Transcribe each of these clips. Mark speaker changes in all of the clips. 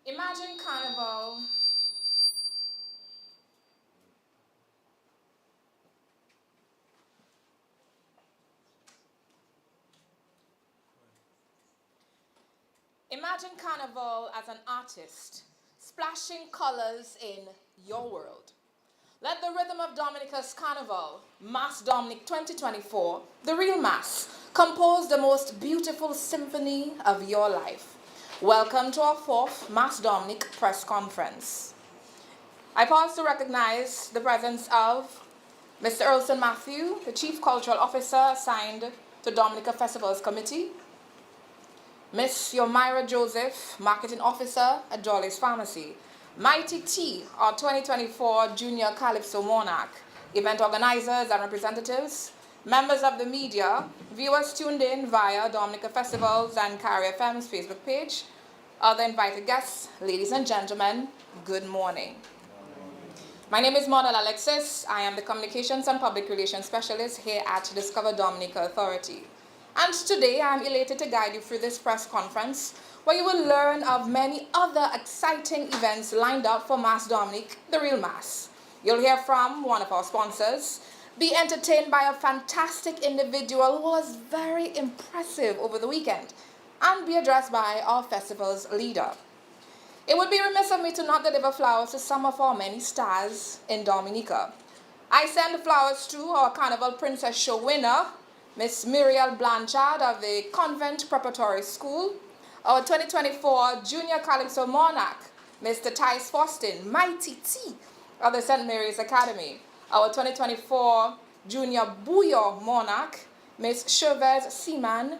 Speaker 1: Imagine Carnival. Imagine Carnival as an artist, splashing colors in your world. Let the rhythm of Dominica's Carnival, Mass Dominic 2024, the real Mass, compose the most beautiful symphony of your life. Welcome to our fourth Mass Dominic press conference. I pause to recognize the presence of Mr. Earlson Matthew, the Chief Cultural Officer assigned to Dominica Festivals Committee, Miss Yomira Joseph, Marketing Officer at Jolly's Pharmacy, Mighty T, our 2024 Junior Calypso Monarch, event organizers and representatives, members of the media, viewers tuned in via Dominica Festivals and Carrier FM's Facebook page, other invited guests, ladies and gentlemen, good morning. My name is Model Alexis. I am the Communications and Public Relations Specialist here at Discover Dominica Authority. And today I am elated to guide you through this press conference where you will learn of many other exciting events lined up for Mass Dominic, the real Mass. You'll hear from one of our sponsors, be entertained by a fantastic individual who was very impressive over the weekend, and be addressed by our festival's leader. It would be remiss of me to not deliver flowers to some of our many stars in Dominica. I send flowers to our Carnival Princess Show winner, Miss Muriel Blanchard of the Convent Preparatory School, our 2024 Junior Calypso Monarch, Mr. Tice Faustin, Mighty T of the St. Mary's Academy, our 2024 Junior Bouillon Monarch, Miss Chavez Seaman,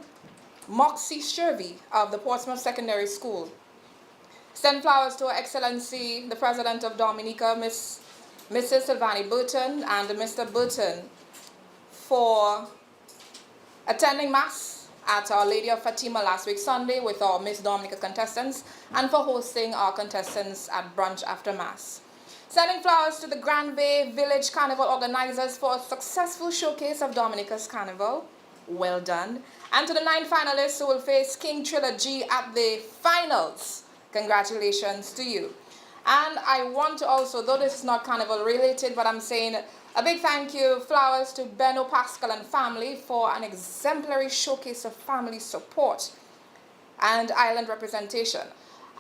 Speaker 1: Moxie Shervy of the Portsmouth Secondary School. Send flowers to Her Excellency, the President of Dominica, Mrs. Sylvani Burton and Mr. Burton for attending Mass at Our Lady of Fatima last week Sunday with our Miss Dominica contestants and for hosting our contestants at brunch after Mass. Sending flowers to the Grand Bay Village Carnival organizers for a successful showcase of Dominica's Carnival. Well done. And to the 9 finalists who will face King Trilogy at the finals. Congratulations to you. And I want to also, though this is not Carnival related, but I'm saying a big thank you, flowers to Benno Pascal and family for an exemplary showcase of family support and island representation.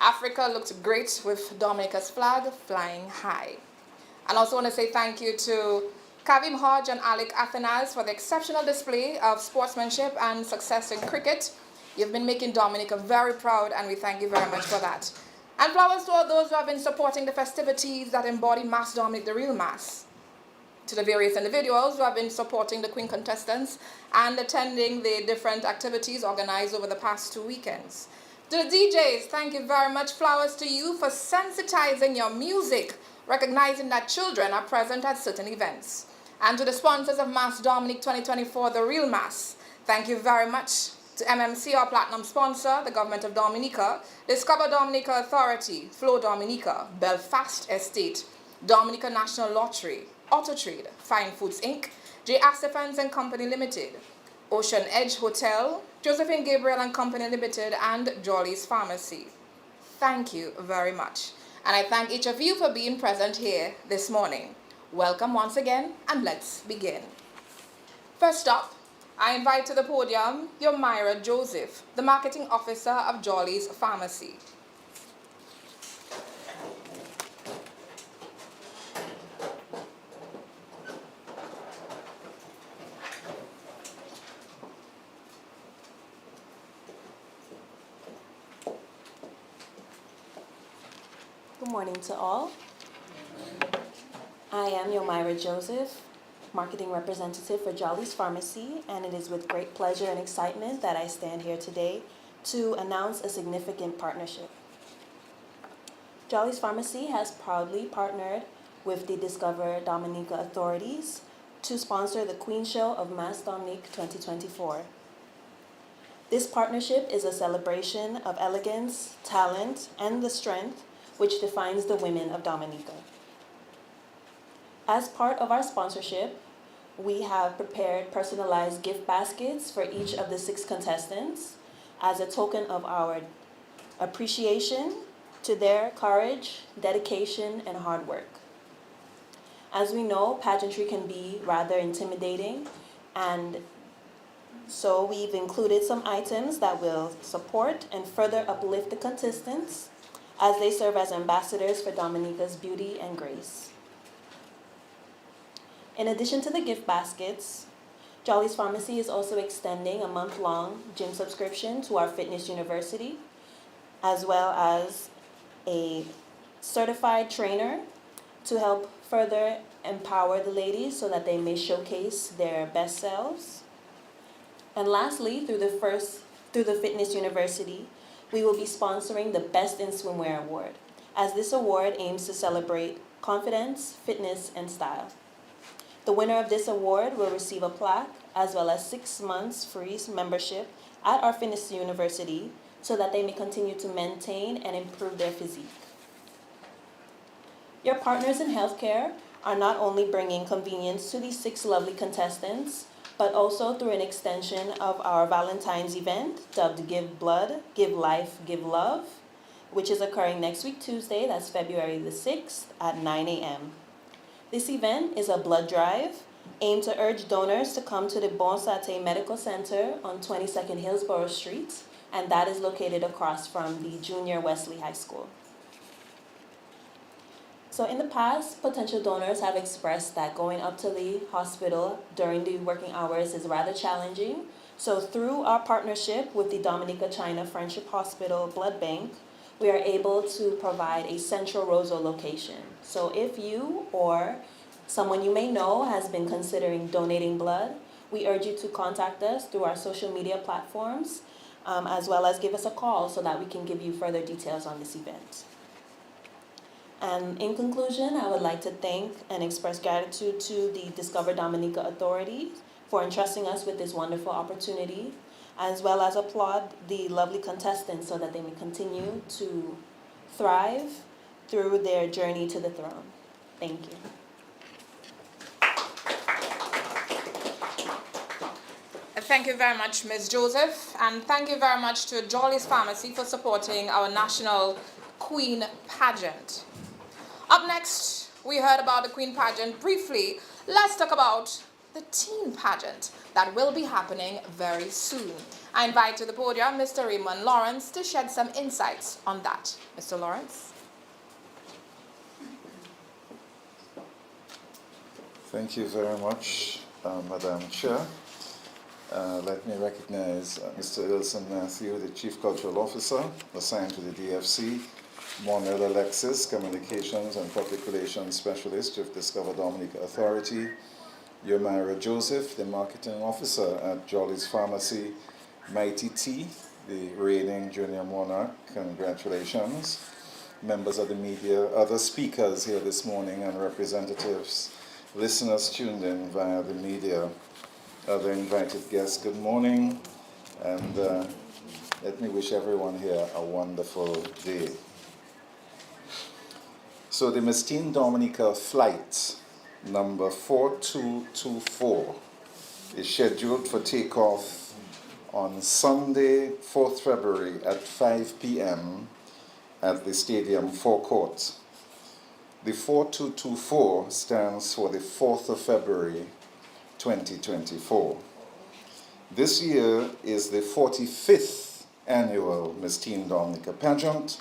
Speaker 1: Africa looked great with Dominica's flag flying high. And also want to say thank you to Kavim Hodge and Alec Athanas for the exceptional display of sportsmanship and success in cricket. You've been making Dominica very proud, and we thank you very much for that. And flowers to all those who have been supporting the festivities that embody Mass Dominic, the real Mass. To the various individuals who have been supporting the Queen contestants and attending the different activities organized over the past 2 weekends. To the DJs, thank you very much. Flowers to you for sensitizing your music, recognizing that children are present at certain events. And to the sponsors of Mass Dominic 2024, the real Mass, thank you very much. To MMC, our platinum sponsor, the Government of Dominica, Discover Dominica Authority, Flow Dominica, Belfast Estate, Dominica National Lottery, Autotrade, Fine Foods Inc., J. Astefans and Company Limited, Ocean Edge Hotel, Josephine Gabriel and Company Limited, and Jolly's Pharmacy. Thank you very much. And I thank each of you for being present here this morning. Welcome once again, and let's begin. First up, I invite to the podium Yomira Joseph, the Marketing Officer of Jolly's Pharmacy.
Speaker 2: Good morning to all. I am Yomira Joseph, Marketing Representative for Jolly's Pharmacy, and it is with great pleasure and excitement that I stand here today to announce a significant partnership. Jolly's Pharmacy has proudly partnered with the Discover Dominica authorities to sponsor the Queen Show of Mass Dominic 2024. This partnership is a celebration of elegance, talent, and the strength which defines the women of Dominica. As part of our sponsorship, we have prepared personalized gift baskets for each of the 6 contestants as a token of our appreciation to their courage, dedication, and hard work. As we know, pageantry can be rather intimidating, and so we've included some items that will support and further uplift the contestants as they serve as ambassadors for Dominica's beauty and grace. In addition to the gift baskets, Jolly's Pharmacy is also extending a month-long gym subscription to our fitness university, as well as a certified trainer to help further empower the ladies so that they may showcase their best selves. And lastly, through the Fitness University, we will be sponsoring the Best in Swimwear Award, as this award aims to celebrate confidence, fitness, and style. The winner of this award will receive a plaque as well as 6 months free membership at our Fitness University so that they may continue to maintain and improve their physique. Your partners in healthcare are not only bringing convenience to these 6 lovely contestants, but also through an extension of our Valentine's event dubbed Give Blood, Give Life, Give Love, which is occurring next week Tuesday, that's February the 6th at 9 a.m. This event is a blood drive aimed to urge donors to come to the Bon Santé Medical Center on 22nd Hillsborough Street, and that is located across from the Junior Wesley High School. So in the past, potential donors have expressed that going up to the hospital during the working hours is rather challenging. So through our partnership with the Dominica China Friendship Hospital Blood Bank, we are able to provide a central Roseau location. So if you or someone you may know has been considering donating blood, we urge you to contact us through our social media platforms, as well as give us a call so that we can give you further details on this event. And in conclusion, I would like to thank and express gratitude to the Discover Dominica authorities for entrusting us with this wonderful opportunity, as well as applaud the lovely contestants so that they may continue to thrive through their journey to the throne. Thank you.
Speaker 1: Thank you very much, Ms. Joseph, and thank you very much to Jolly's Pharmacy for supporting our National Queen Pageant. Up next, we heard about the Queen Pageant. Briefly, let's talk about the Teen Pageant that will be happening very soon. I invite to the podium Mr. Raymond Lawrence to shed some insights on that. Mr. Lawrence.
Speaker 3: Thank you very much, Madam Chair. Let me recognize Mr. Ilson Matthew, the Chief Cultural Officer assigned to the DFC, Monel Alexis, Communications and Public Relations Specialist with Discover Dominica Authority, Yomira Joseph, the Marketing Officer at Jolly's Pharmacy, Mighty T, the reigning Junior Monarch, congratulations, members of the media, other speakers here this morning and representatives, listeners tuned in via the media, other invited guests, good morning, and let me wish everyone here a wonderful day. So the Miss Teen Dominica flight number 4224 is scheduled for takeoff on Sunday, 4th February at 5 p.m. at the stadium forecourt. The 4224 stands for the 4th of February, 2024. This year is the 45th annual Miss Teen Dominica pageant.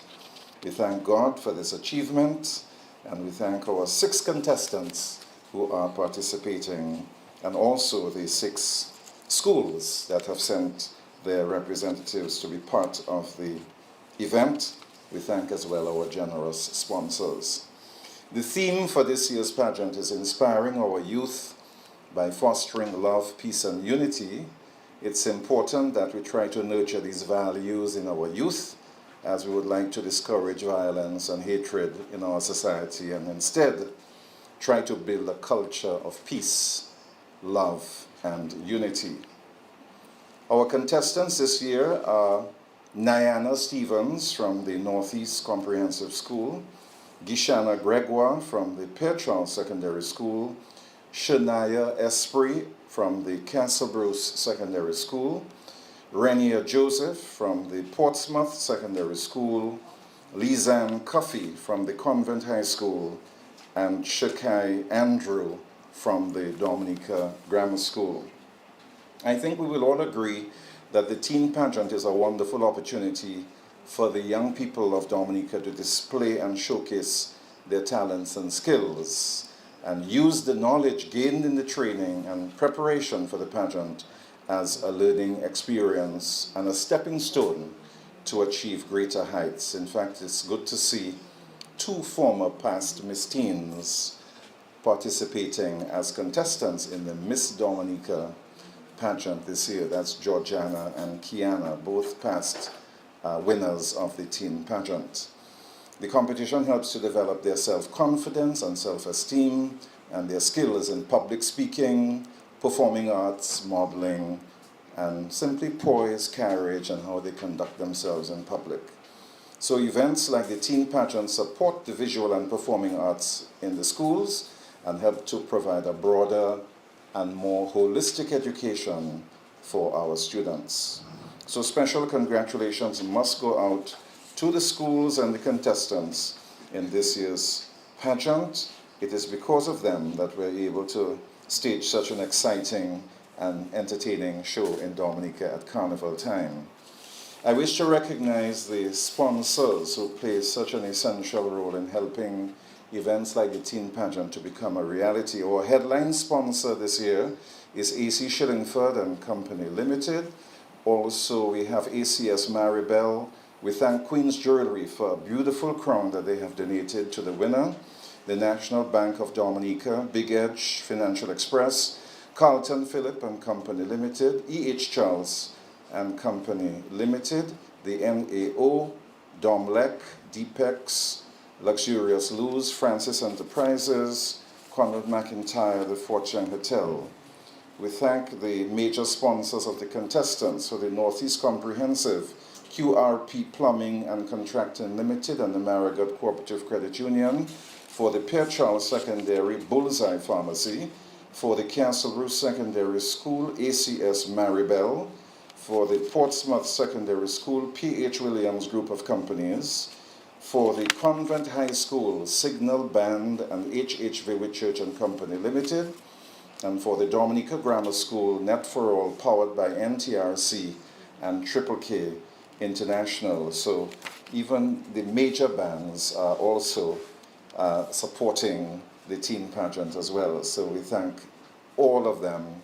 Speaker 3: We thank God for this achievement, and we thank our 6 contestants who are participating, and also the 6 schools that have sent their representatives to be part of the event. We thank as well our generous sponsors. The theme for this year's pageant is inspiring our youth by fostering love, peace, and unity. It's important that we try to nurture these values in our youth, as we would like to discourage violence and hatred in our society and instead try to build a culture of peace, love, and unity. Our contestants this year are Nyana Stevens from the Northeast Comprehensive School, Gishana Gregoire from the Petrel Secondary School, Shania Esprit from the Castle Bruce Secondary School, Renia Joseph from the Portsmouth Secondary School, Lizanne Cuffey from the Convent High School, and Shakai Andrew from the Dominica Grammar School. I think we will all agree that the teen pageant is a wonderful opportunity for the young people of Dominica to display and showcase their talents and skills and use the knowledge gained in the training and preparation for the pageant as a learning experience and a stepping stone to achieve greater heights. In fact, it's good to see two former past Miss Teens participating as contestants in the Miss Dominica pageant this year. That's Georgiana and Kiana, both past winners of the teen pageant. The competition helps to develop their self-confidence and self-esteem and their skills in public speaking, performing arts, modeling, and simply poise, courage, and how they conduct themselves in public. So events like the teen pageant support the visual and performing arts in the schools and help to provide a broader and more holistic education for our students. So special congratulations must go out to the schools and the contestants in this year's pageant. It is because of them that we're able to stage such an exciting and entertaining show in Dominica at Carnival time. I wish to recognize the sponsors who play such an essential role in helping events like the teen pageant to become a reality. Our headline sponsor this year is AC Shillingford and Company Limited. Also, we have ACS Maribel. We thank Queen's Jewelry for a beautiful crown that they have donated to the winner. The National Bank of Dominica, Big Edge Financial Express, Carlton Phillip and Company Limited, E.H. Charles and Company Limited, the NAO, Domlec, Deepex, Luxurious Luz, Francis Enterprises, Conrad McIntyre, the Fortune Hotel. We thank the major sponsors of the contestants for the Northeast Comprehensive, QRP Plumbing and Contracting Limited, and the Marigot Cooperative Credit Union, for the Pierre Charles Secondary Bullseye Pharmacy, for the Castle Roof Secondary School, ACS Maribel, for the Portsmouth Secondary School, P.H. Williams Group of Companies, for the Convent High School, Signal Band and H.H. Viewit Church and Company Limited, and for the Dominica Grammar School, Net for All, powered by NTRC and Triple K International. So even the major bands are also supporting the teen pageant as well. So we thank all of them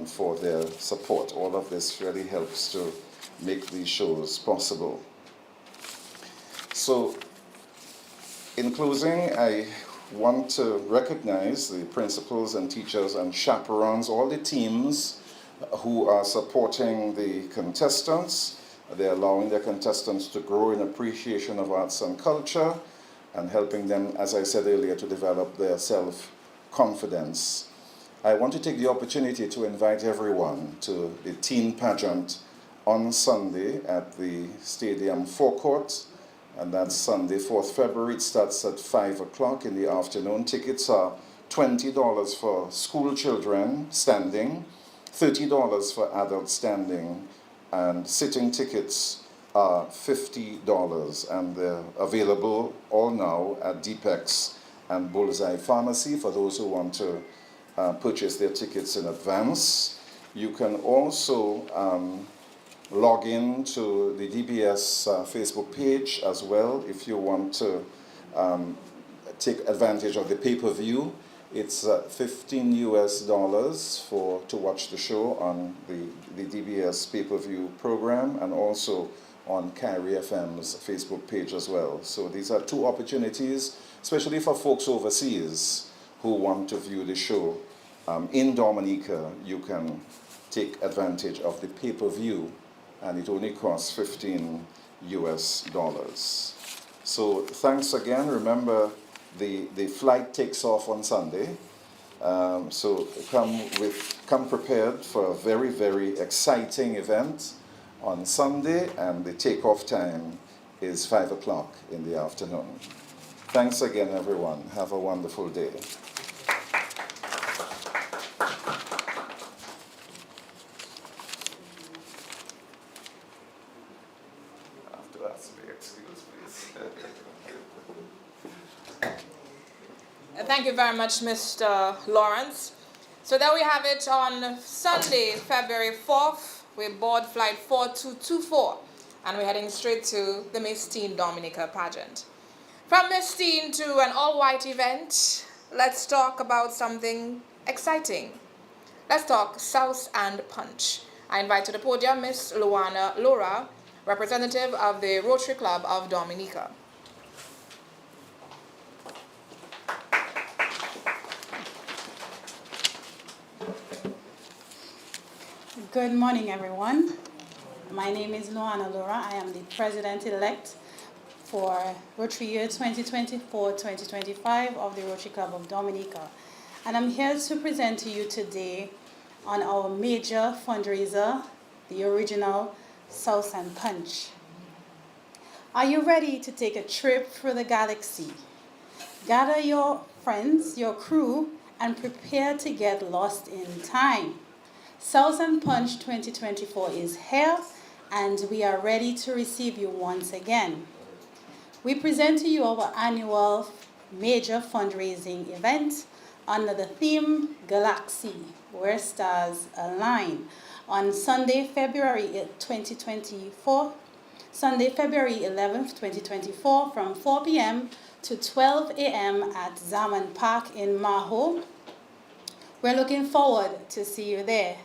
Speaker 3: for their support. All of this really helps to make these shows possible. So in closing, I want to recognize the principals and teachers and chaperones, all the teams who are supporting the contestants. They're allowing their contestants to grow in appreciation of arts and culture and helping them, as I said earlier, to develop their self-confidence. I want to take the opportunity to invite everyone to the teen pageant on Sunday at the Stadium Forecourt, and that's Sunday, 4th February. It starts at 5 o'clock in the afternoon. Tickets are $20 for school children standing, $30 for adults standing, and sitting tickets are $50, and they're available all now at Deepex and Bullseye Pharmacy for those who want to purchase their tickets in advance. You can also log in to the DBS Facebook page as well if you want to take advantage of the pay-per-view. It's $15 to watch the show on the DBS pay-per-view program and also on Kyrie FM's Facebook page as well. So these are two opportunities, especially for folks overseas who want to view the show. In Dominica, you can take advantage of the pay-per-view, and it only costs $15. So thanks again. Remember, the flight takes off on Sunday. So come prepared for a very, very exciting event on Sunday, and the takeoff time is 5 o'clock in the afternoon. Thanks again, everyone. Have a wonderful day. After that, Excuse, please.
Speaker 1: Thank you very much, Mr. Lawrence. So there we have it on Sunday, February 4th. We board flight 4224 and we're heading straight to the Miss Teen Dominica pageant. From Miss Teen to an all-white event, let's talk about something exciting. Let's talk Sauce and Punch. I invite to the podium Miss Luana Laura, representative of the Rotary Club of Dominica.
Speaker 4: Good morning, everyone. My name is Luana Laura. I am the president-elect for Rotary year 2024-2025 of the Rotary Club of Dominica. And I'm here to present to you today on our major fundraiser, the original Sauce and Punch. Are you ready to take a trip through the galaxy? Gather your friends, your crew, and prepare to get lost in time. Sauce and Punch 2024 is here, and we are ready to receive you once again. We present to you our annual major fundraising event under the theme Galaxy, where stars align, on Sunday, February 11th, 2024, from 4 p.m. to 12 a.m. at Zaman Park in Maho. We're looking forward to see you there.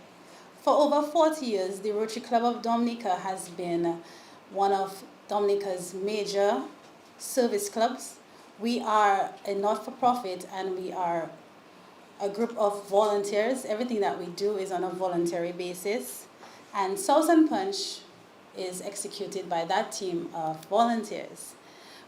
Speaker 4: For over 40 years, the Rotary Club of Dominica has been one of Dominica's major service clubs. We are a not-for-profit and we are a group of volunteers. Everything that we do is on a voluntary basis. And Sauce and Punch is executed by that team of volunteers.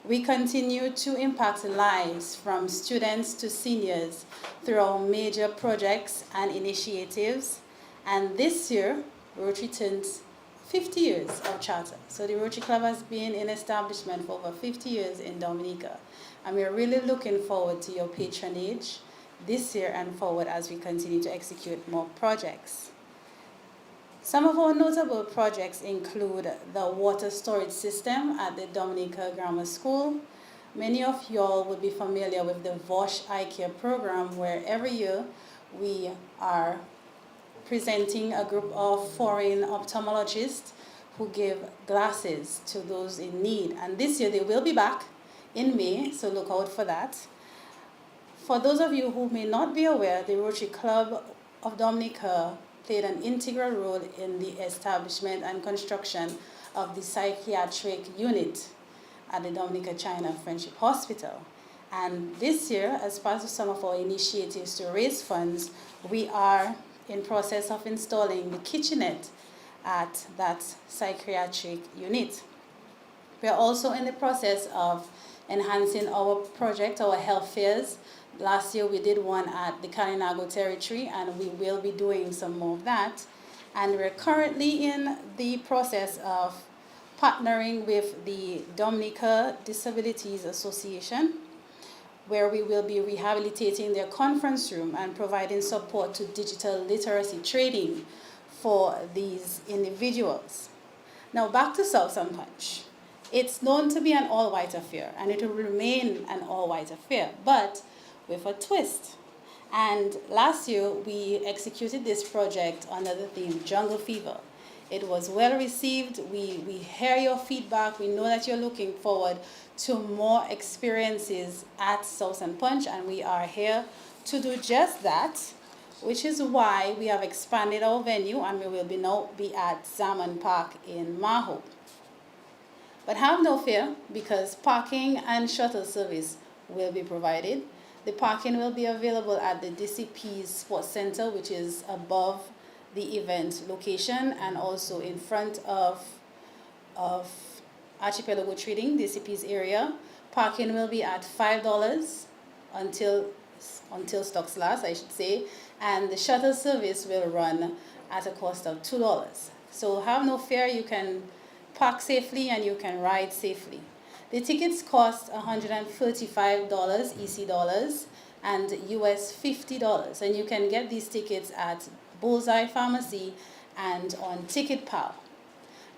Speaker 4: We continue to impact lives from students to seniors through our major projects and initiatives. And this year, Rotary turns 50 years of charter. So the Rotary Club has been in establishment for over 50 years in Dominica. And we're really looking forward to your patronage this year and forward as we continue to execute more projects. Some of our notable projects include the water storage system at the Dominica Grammar School. Many of y'all will be familiar with the VOSH Eye Care program, where every year we are presenting a group of foreign ophthalmologists who give glasses to those in need. And this year they will be back in May, so look out for that. For those of you who may not be aware, the Rotary Club of Dominica played an integral role in the establishment and construction of the psychiatric unit at the Dominica China Friendship Hospital. And this year, as part of some of our initiatives to raise funds, we are in process of installing the kitchenette at that psychiatric unit. We are also in the process of enhancing our project, our health fairs. Last year we did one at the Kalinago territory, and we will be doing some more of that. And we're currently in the process of partnering with the Dominica Disabilities Association, where we will be rehabilitating their conference room and providing support to digital literacy training for these individuals. Now back to Sauce and Punch. It's known to be an all-white affair, and it will remain an all-white affair, but with a twist. And last year we executed this project under the theme Jungle Fever. It was well received. We hear your feedback. We know that you're looking forward to more experiences at Sauce and Punch, and we are here to do just that, which is why we have expanded our venue, and we will now be at Zaman Park in Maho. But have no fear, because parking and shuttle service will be provided. The parking will be available at the DCP's Sports Center, which is above the event location, and also in front of Archipelago Trading, DCP's area. Parking will be at $5 until stocks last, I should say, and the shuttle service will run at a cost of $2. So have no fear, you can park safely and you can ride safely. The tickets cost $135 EC dollars and US $50, and you can get these tickets at Bullseye Pharmacy and on TicketPal.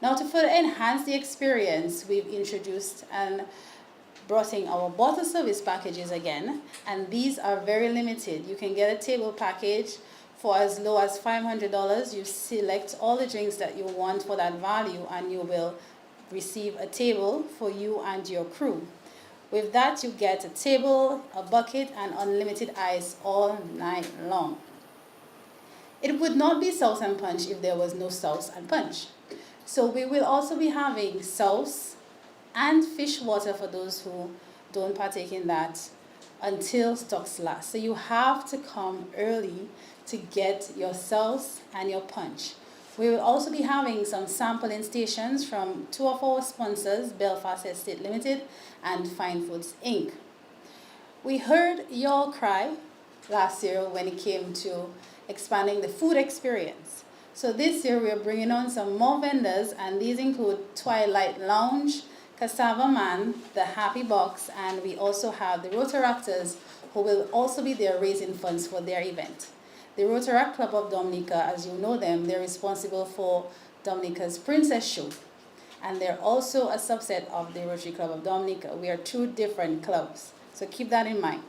Speaker 4: Now, to further enhance the experience, we've introduced and brought in our bottle service packages again, and these are very limited. You can get a table package for as low as $500. You select all the drinks that you want for that value, and you will receive a table for you and your crew. With that, you get a table, a bucket, and unlimited ice all night long. It would not be sauce and punch if there was no sauce and punch. So we will also be having sauce and fish water for those who don't partake in that until stocks last. So you have to come early to get your sauce and your punch. We will also be having some sampling stations from two of our sponsors, Belfast Estate Limited and Fine Foods Inc. We heard your cry last year when it came to expanding the food experience. So this year we are bringing on some more vendors, and these include Twilight Lounge, Cassava Man, the Happy Box, and we also have the Rotaractors, who will also be there raising funds for their event. The Rotaract Club of Dominica, as you know them, they're responsible for Dominica's Princess Show, and they're also a subset of the Rotary Club of Dominica. We are two different clubs, so keep that in mind.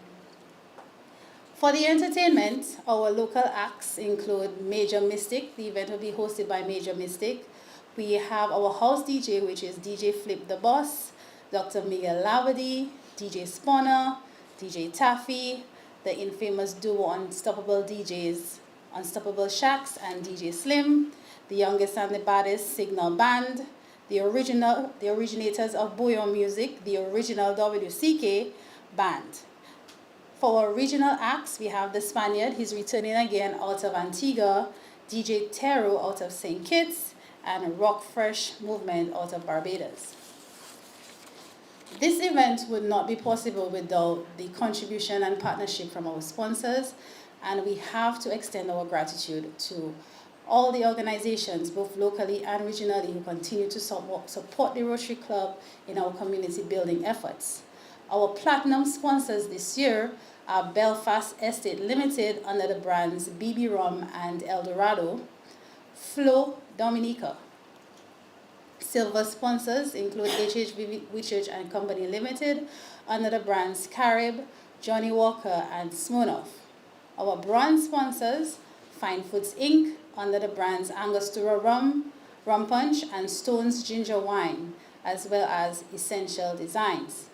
Speaker 4: For the entertainment, our local acts include Major Mystic. The event will be hosted by Major Mystic. We have our house DJ, which is DJ Flip the Boss, Dr. Miguel Lavadi, DJ Spawner, DJ Taffy, the infamous duo Unstoppable DJs, Unstoppable Shacks and DJ Slim, the youngest and the baddest Signal Band, the originators of Bouillon Music, the original WCK Band. For our regional acts, we have the Spaniard, he's returning again out of Antigua, DJ Tero out of St. Kitts, and Rock Fresh Movement out of Barbados. This event would not be possible without the contribution and partnership from our sponsors, and we have to extend our gratitude to all the organizations, both locally and regionally, who continue to support the Rotary Club in our community building efforts. Our platinum sponsors this year are Belfast Estate Limited under the brands BB Rum and El Dorado, Flow Dominica. Silver sponsors include HHB Whitchurch and Company Limited under the brands Carib, Johnny Walker, and Smirnoff. Our bronze sponsors, Fine Foods Inc. under the brands Angostura Rum, Rum Punch, and Stone's Ginger Wine, as well as Essential Designs.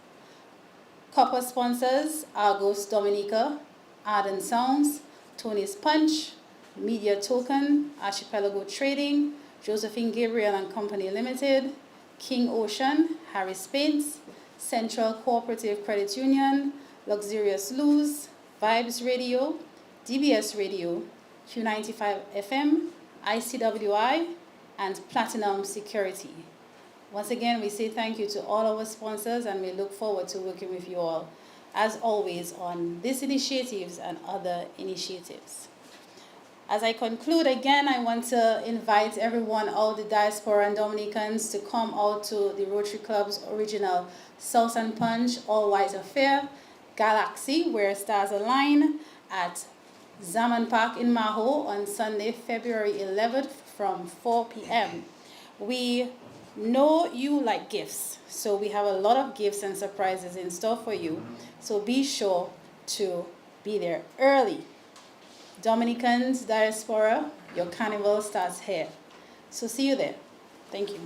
Speaker 4: Copper sponsors, Argos Dominica, Arden Sounds, Tony's Punch, Media Token, Archipelago Trading, Josephine Gabriel and Company Limited, King Ocean, Harris Paints, Central Cooperative Credit Union, Luxurious Luz, Vibes Radio, DBS Radio, Q95 FM, ICWI, and Platinum Security. Once again, we say thank you to all our sponsors, and we look forward to working with you all, as always, on these initiatives and other initiatives. As I conclude, again, I want to invite everyone, all the diaspora and Dominicans, to come out to the Rotary Club's original Sauce and Punch all-white affair, Galaxy, where stars align, at Zaman Park in Maho on Sunday, February 11th from 4 p.m. We know you like gifts, so we have a lot of gifts and surprises in store for you, so be sure to be there early. Dominicans, diaspora, your carnival starts here. So see you there. Thank you.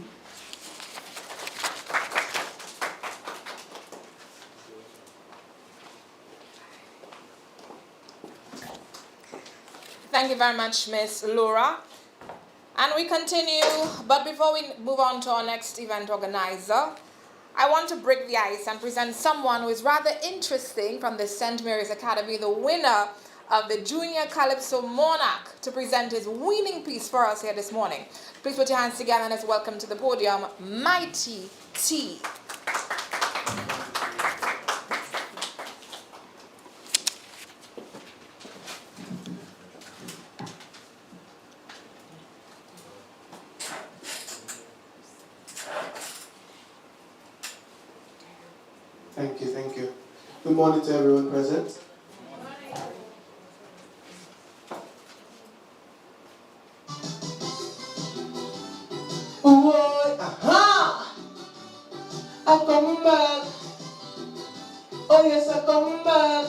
Speaker 1: Thank you very much, Miss Laura. And we continue, but before we move on to our next event organizer, I want to break the ice and present someone who is rather interesting from the St. Mary's Academy, the winner of the Junior Calypso Monarch, to present his winning piece for us here this morning. Please put your hands together and let's welcome to the podium, Mighty T.
Speaker 5: Thank you. Good morning to everyone present. Whoa, I come back. Oh yes, I come back.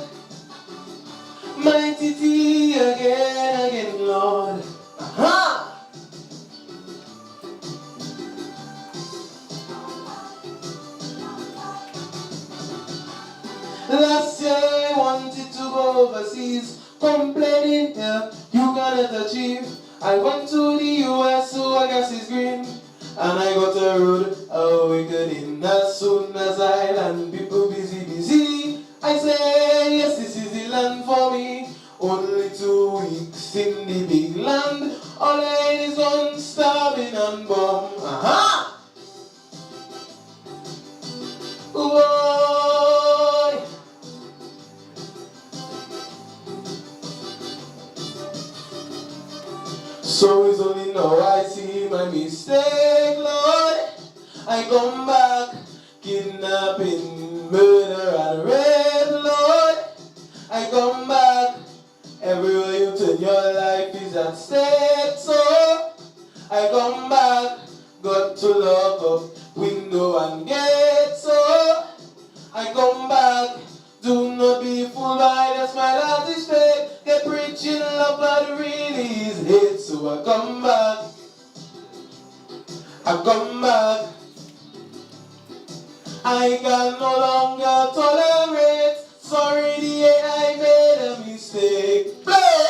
Speaker 5: Mighty T again, Lord. Aha! Last year I wanted to go overseas, complaining here, you cannot achieve. I went to the US, so I guess it's green, and I got a road awakening. As soon as I land, people busy. I say, yes, this is the land for me. Only 2 weeks in the big land, all I need is gun, starving and bomb. Aha! Boy! So it's only now I see my mistake, Lord. I come back, kidnapping, murder and rape, Lord. I come back, everywhere you turn your life is at stake, so I come back, got to lock up window and gate, so I come back, do not be fooled by the smile of this fake. They're preaching love but really is hate, so I come back, I can no longer tolerate. Sorry, dear, I made a mistake. Play.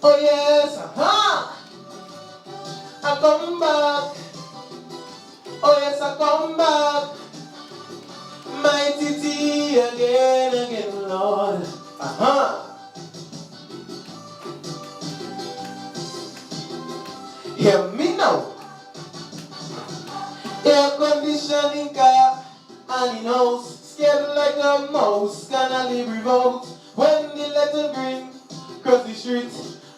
Speaker 5: Oh yes, I come back. Oh yes, I come back. Mighty T again, Lord. Hear me now. Air conditioning car and in house, scared like a mouse, cannot live remote. When the letter green, cross the street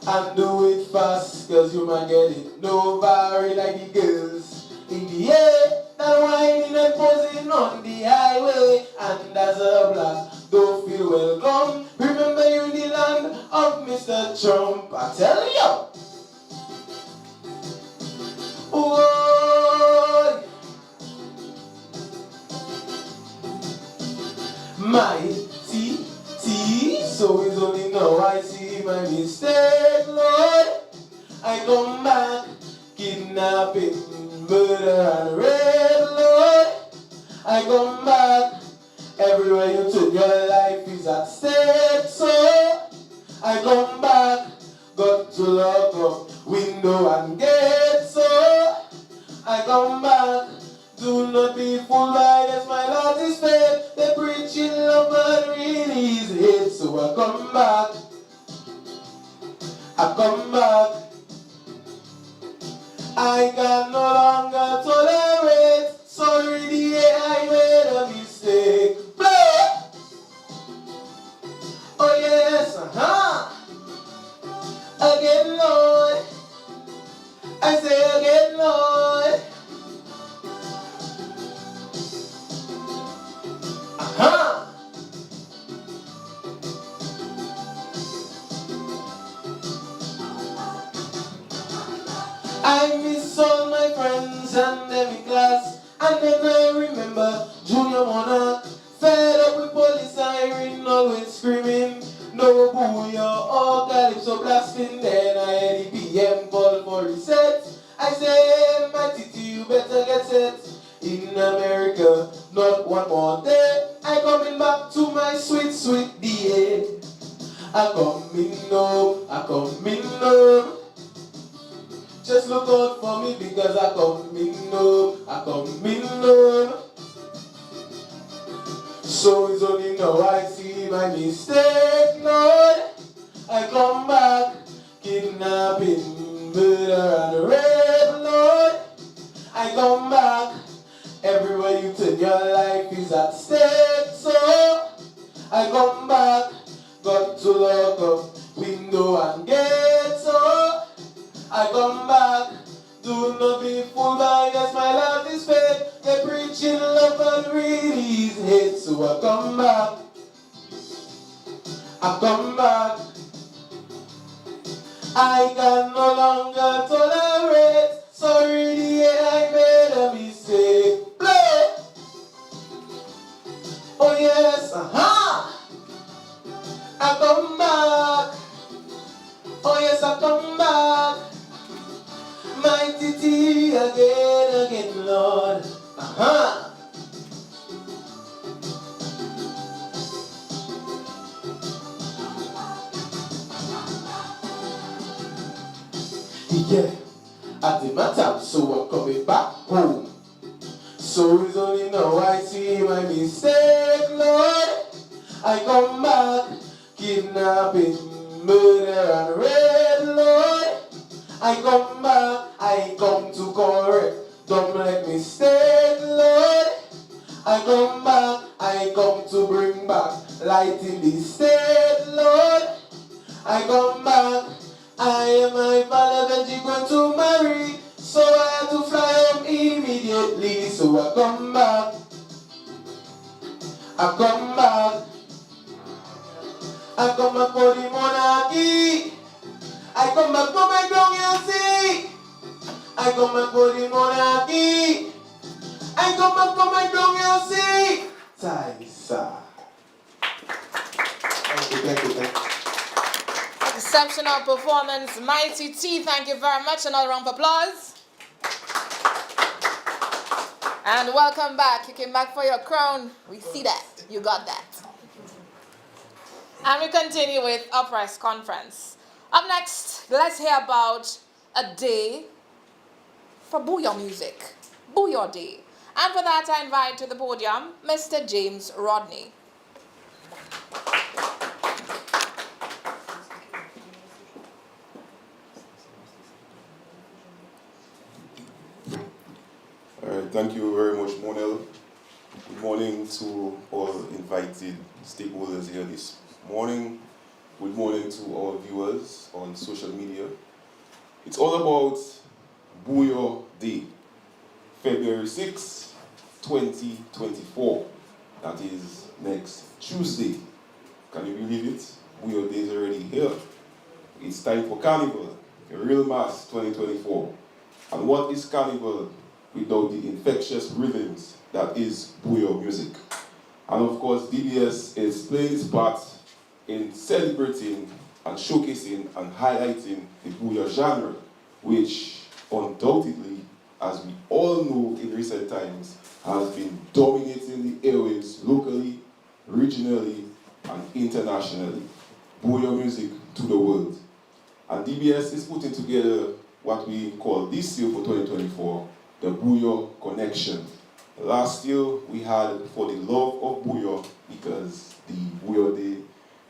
Speaker 5: and do it fast, cause you might get it. No barry like the girls in the air, that whining and posing on the highway. And as a black, don't feel welcome. Remember you the land of Mr. Trump, I tell you. Oh, mighty T, so it's only now I see my mistake, Lord. I come back, kidnapping, murder and rape, Lord. I come back, everywhere you turn your life is at stake, so I come back, got to lock up window and gate, so I come back, do not be fooled by the smile of this faith. They're preaching love but really is hate, so I come back, I can no longer tolerate. Sorry, dear, I made a mistake. Play. Oh yes, again, Lord. I say again, Lord. I miss all my friends and them in class, and then I remember Junior Monarch, fed up with police siren, always screaming, no booyah or calypso blasting. Then I heard the PM call for reset. I say, my titi, you better get set. In America, not one more day. I coming back to my sweet, sweet DA. I coming home. Just look out for me because I coming home. So it's only now I see my mistake, Lord. I come back, kidnapping, murder and rape, Lord. I come back, everywhere you turn your life is at stake, so I come back, got to lock up window and gate, so I come back, do not be fooled by the smile of this fake. They're preaching love and really is hate, so I come back, I can no longer tolerate. Sorry, dear, I made a mistake. mighty T again, Lord. Uh-huh. Yeah, I did my time, so I'm coming back home. So it's only now I see my mistake, Lord. I come back, kidnapping, murder and rape, Lord. I come back, I come to correct, don't make mistake, Lord. I come back, I come to bring back light in the state, Lord. I come back, I am my father that you going to marry, so I had to fly home immediately. So I come back, I come back, I come back for the monarchy. I come back for my ground, you see. I come back for the monarchy. I come back for my ground, you see. Taisa. Thank you.
Speaker 1: Exceptional performance, Mighty T. Thank you very much. Another round of applause. And welcome back. You came back for your crown. We see that. You got that. And we continue with our press conference. Up next, let's hear about a day for Booyah music. Booyah Day. And for that, I invite to the podium Mr. James Rodney.
Speaker 6: Thank you very much, Monel. Good morning to all invited stakeholders here this morning. Good morning to our viewers on social media. It's all about Booyah Day, February 6, 2024. That is next Tuesday. Can you believe it? Booyah Day is already here. It's time for Carnival, a real mass 2024. And what is Carnival without the infectious rhythms that is Booyah music? And of course, DBS is playing its part in celebrating and showcasing and highlighting the Booyah genre, which undoubtedly, as we all know in recent times, has been dominating the airwaves locally, regionally, and internationally. Booyah music to the world. And DBS is putting together what we call this year for 2024, the Booyah Connection. Last year we had For the Love of Booyah because the Booyah Day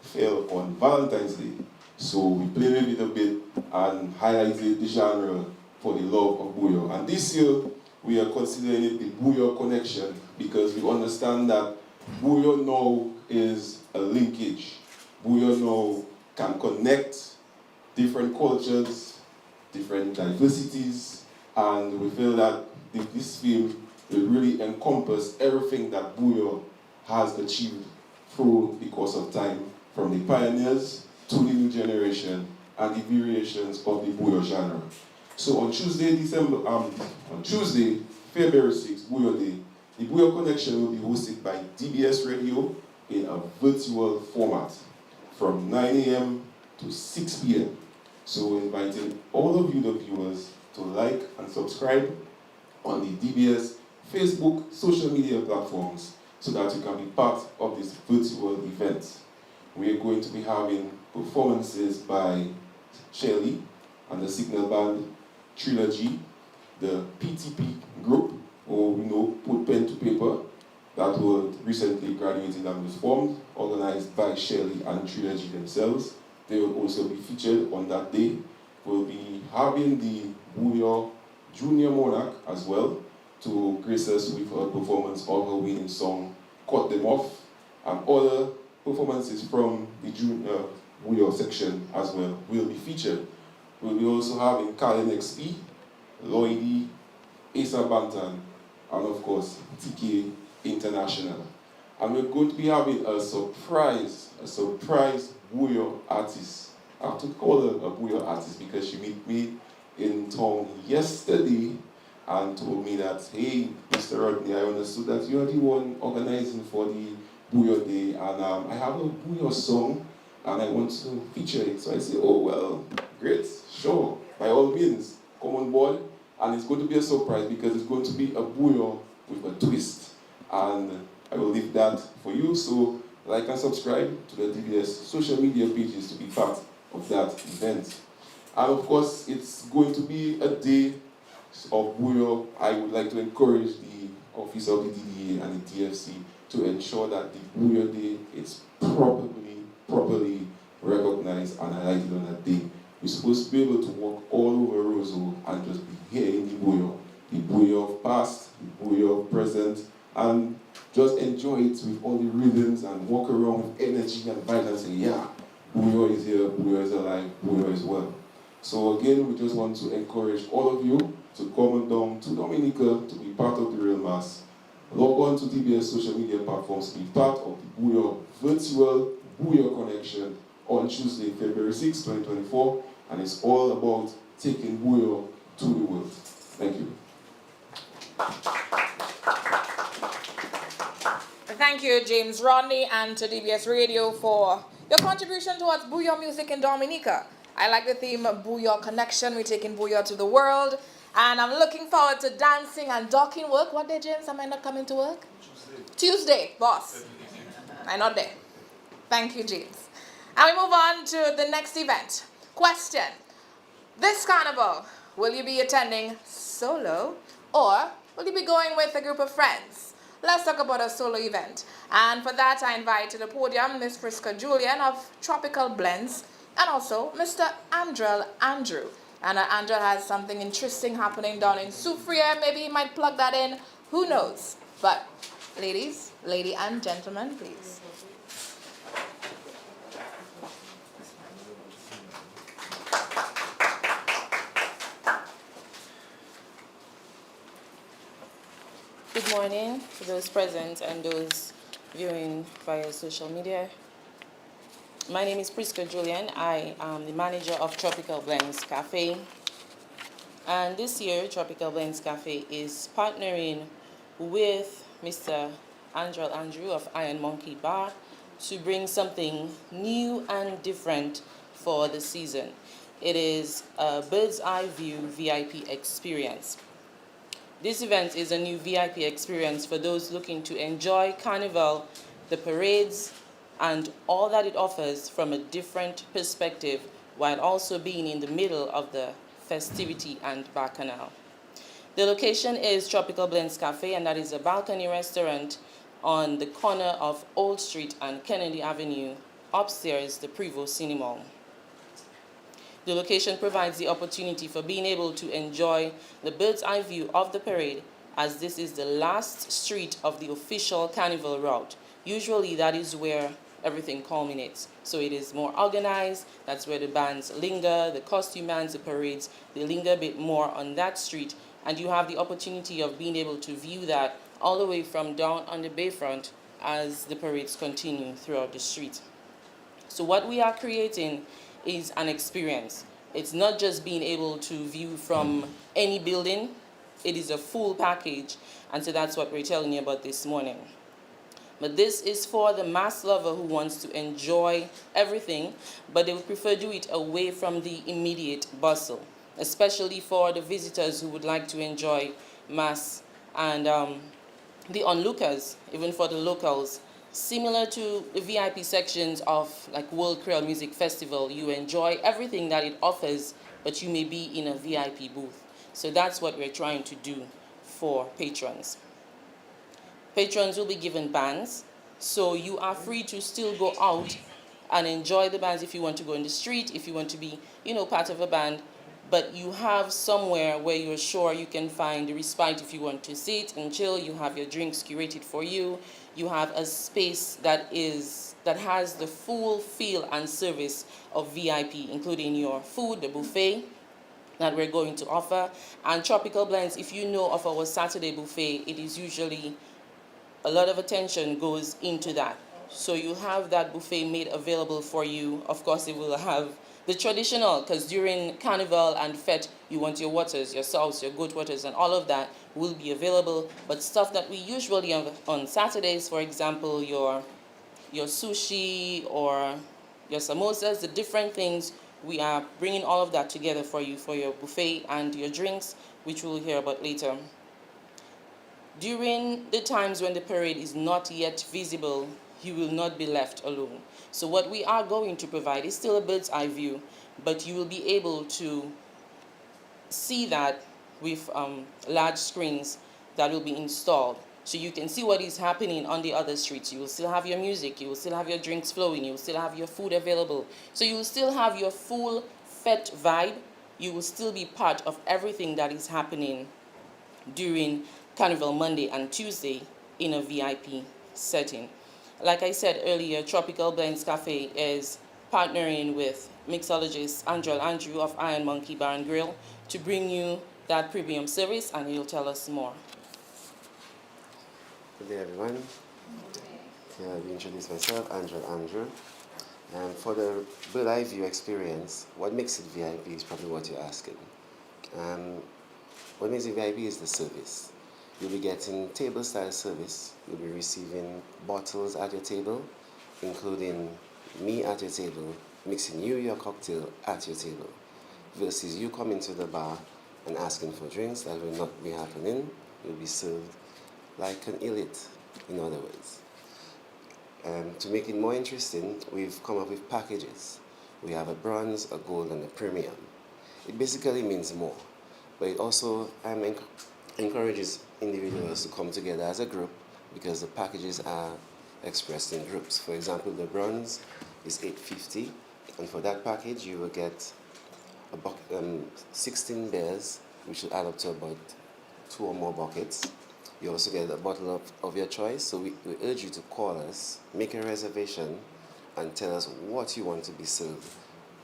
Speaker 6: fell on Valentine's Day. So we played a little bit and highlighted the genre For the Love of Booyah. And this year we are considering it the Booyah Connection because we understand that Booyah now is a linkage. Booyah now can connect different cultures, different diversities, and we feel that this film will really encompass everything that Booyah has achieved through the course of time, from the pioneers to the new generation and the variations of the Booyah genre. So on Tuesday, February 6th, Booyah Day, the Booyah Connection will be hosted by DBS Radio in a virtual format from 9 a.m. to 6 p.m. So we're inviting all of you, the viewers, to like and subscribe on the DBS Facebook social media platforms so that you can be part of this virtual event. We are going to be having performances by Shelly and the Signal Band Trilogy, the PTP group, who we know put pen to paper, that were recently graduated and was formed, organized by Shelly and Trilogy themselves. They will also be featured on that day. We'll be having the Booyah Junior Monarch as well to grace us with a performance of her winning song, Cut Them Off, and other performances from the Junior Booyah section as well will be featured. We'll be also having Colin XP, Lloydie, Asa Bantan, and of course, TK International. And we're going to be having a surprise Booyah artist. I have to call her a Booyah artist because she met me in town yesterday and told me that, hey, Mr. Rodney, I understood that you're the one organizing for the Booyah Day, and I have a Booyah song and I want to feature it. So I say, oh, well, great, sure, by all means, come on board. And it's going to be a surprise because it's going to be a bouillon with a twist. And I will leave that for you. So like and subscribe to the DBS social media pages to be part of that event. And of course, it's going to be a day of bouillon. I would like to encourage the office of the DDA and the DFC to ensure that the bouillon day is properly recognized and highlighted on that day. You're supposed to be able to walk all over Roseau and just be hearing the bouillon of past, the bouillon of present, and just enjoy it with all the rhythms and walk around with energy and violence and say, yeah, bouillon is here, bouillon is alive, bouillon is well. So again, we just want to encourage all of you to come down to Dominica to be part of the real mass. Log on to DBS social media platforms to be part of the bouillon virtual bouillon connection on Tuesday, February 6, 2024, and it's all about taking bouillon to the world. Thank you.
Speaker 1: Thank you, James Rodney, and to DBS Radio for your contribution towards bouillon music in Dominica. I like the theme of bouillon connection. We're taking bouillon to the world, and I'm looking forward to dancing and docking work. What day, James? Am I not coming to work? Tuesday, boss. I'm not there. Thank you, James. And we move on to the next event. Question. This carnival, will you be attending solo or will you be going with a group of friends? Let's talk about a solo event. And for that, I invite to the podium Ms. Priska Julian of Tropical Blends and also Mr. Andrew. And Andrew has something interesting happening down in Soufriere. Maybe he might plug that in. Who knows? But lady and gentlemen, please.
Speaker 7: Good morning to those present and those viewing via social media. My name is Priska Julian. I am the manager of Tropical Blends Cafe. And this year, Tropical Blends Cafe is partnering with Mr. Andrew of Iron Monkey Bar to bring something new and different for the season. It is a bird's eye view VIP experience. This event is a new VIP experience for those looking to enjoy Carnival, the parades, and all that it offers from a different perspective while also being in the middle of the festivity and bacchanal. The location is Tropical Blends Cafe, and that is a balcony restaurant on the corner of Old Street and Kennedy Avenue, upstairs the Prevost Cinema. The location provides the opportunity for being able to enjoy the bird's eye view of the parade, as this is the last street of the official carnival route. Usually that is where everything culminates. So it is more organized, that's where the bands linger, the costume bands, the parades, they linger a bit more on that street, and you have the opportunity of being able to view that all the way from down on the bayfront as the parades continue throughout the street. So what we are creating is an experience. It's not just being able to view from any building, it is a full package, and so that's what we're telling you about this morning. But this is for the mass lover who wants to enjoy everything, but they would prefer do it away from the immediate bustle, especially for the visitors who would like to enjoy mass, and the onlookers, even for the locals. Similar to the VIP sections of like World Creole Music Festival, you enjoy everything that it offers, but you may be in a VIP booth. So that's what we're trying to do for patrons. Patrons will be given bands, so you are free to still go out and enjoy the bands if you want to go in the street, if you want to be, part of a band, but you have somewhere where you're sure you can find a respite if you want to sit and chill. You have your drinks curated for you. You have a space that has the full feel and service of VIP, including your food, the buffet that we're going to offer. And Tropical Blends, if you know of our Saturday buffet, it is usually a lot of attention goes into that. So you have that buffet made available for you. Of course, it will have the traditional, because during Carnival and Fete, you want your waters, your sauce, your goat waters, and all of that will be available. But stuff that we usually have on Saturdays, for example, your sushi or your samosas, the different things, we are bringing all of that together for you for your buffet and your drinks. which we'll hear about later. During the times when the parade is not yet visible, you will not be left alone. So what we are going to provide is still a bird's eye view, but you will be able to see that with large screens that will be installed. So you can see what is happening on the other streets. You will still have your music, you will still have your drinks flowing, you will still have your food available. So you will still have your full fete vibe. You will still be part of everything that is happening during Carnival Monday and Tuesday in a VIP setting. Like I said earlier, Tropical Blends Cafe is partnering with mixologist Andrew of Iron Monkey Bar and Grill to bring you that premium service, and he'll tell us more.
Speaker 8: Good day, everyone. I'll introduce myself, Andrew. And for the Bird Eye View experience, what makes it VIP is probably what you're asking. What makes it VIP is the service. You'll be getting table-style service. You'll be receiving bottles at your table, including me at your table, mixing you your cocktail at your table, versus you coming to the bar and asking for drinks. That will not be happening. You'll be served like an elite, in other words. To make it more interesting, we've come up with packages. We have a bronze, a gold, and a premium. It basically means more, but it also encourages individuals to come together as a group because the packages are expressed in groups. For example, the bronze is $8.50, and for that package you will get 16 beers, which will add up to about 2 or more buckets. You also get a bottle of your choice, so we urge you to call us, make a reservation, and tell us what you want to be served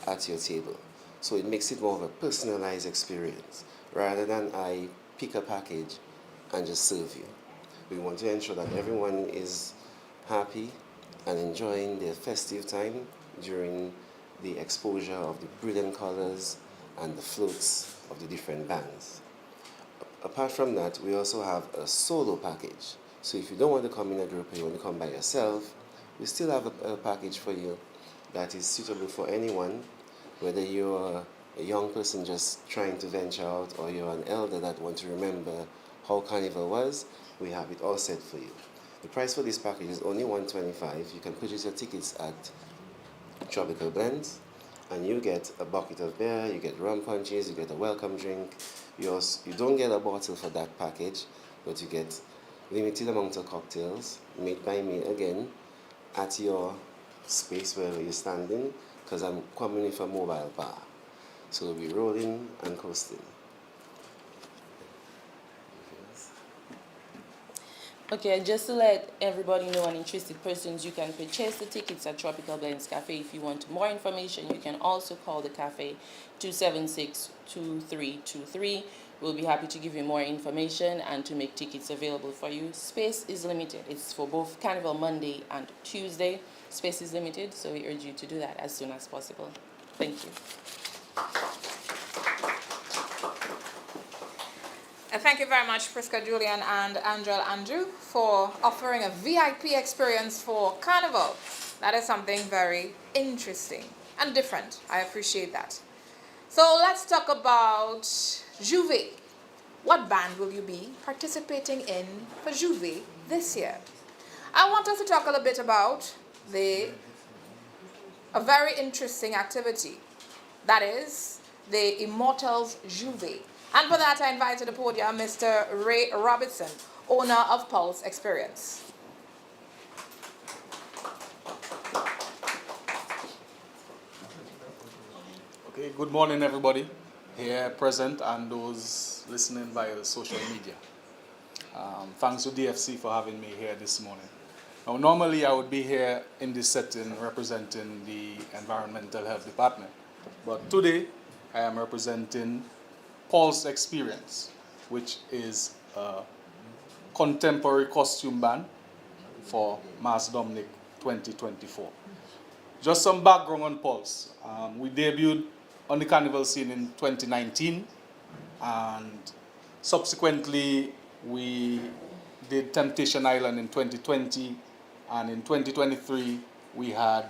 Speaker 8: at your table. So it makes it more of a personalized experience, rather than I pick a package and just serve you. We want to ensure that everyone is happy and enjoying their festive time during the exposure of the brilliant colors and the floats of the different bands. Apart from that, we also have a solo package. So if you don't want to come in a group and you want to come by yourself, we still have a package for you that is suitable for anyone, whether you're a young person just trying to venture out or you're an elder that wants to remember how Carnival was. We have it all set for you. The price for this package is only $125. You can purchase your tickets at Tropical Blends, and you get a bucket of beer, you get rum punches, you get a welcome drink. You don't get a bottle for that package, but you get limited amount of cocktails made by me again at your space where you're standing, because I'm coming with a mobile bar. So we'll be rolling and coasting.
Speaker 7: Okay, just to let everybody know and interested persons, you can purchase the tickets at Tropical Blends Cafe. If you want more information, you can also call the cafe 276-2323. We'll be happy to give you more information and to make tickets available for you. Space is limited. It's for both Carnival Monday and Tuesday. Space is limited, so we urge you to do that as soon as possible. Thank you.
Speaker 1: Thank you very much, Priska Julian and Andrew, for offering a VIP experience for Carnival. That is something very interesting and different. I appreciate that. So let's talk about Juve. What band will you be participating in for Juve this year? I want us to talk a little bit about a very interesting activity. That is the Immortals Juve. And for that, I invite to the podium Mr. Ray Robertson, owner of Pulse Experience.
Speaker 9: Okay, good morning, everybody here present and those listening via social media. Thanks to DFC for having me here this morning. Now, normally I would be here in this setting representing the Environmental Health Department, but today I am representing Pulse Experience, which is a contemporary costume band for Mass Dominic 2024. Just some background on Pulse. We debuted on the carnival scene in 2019, and subsequently we did Temptation Island in 2020, and in 2023 we had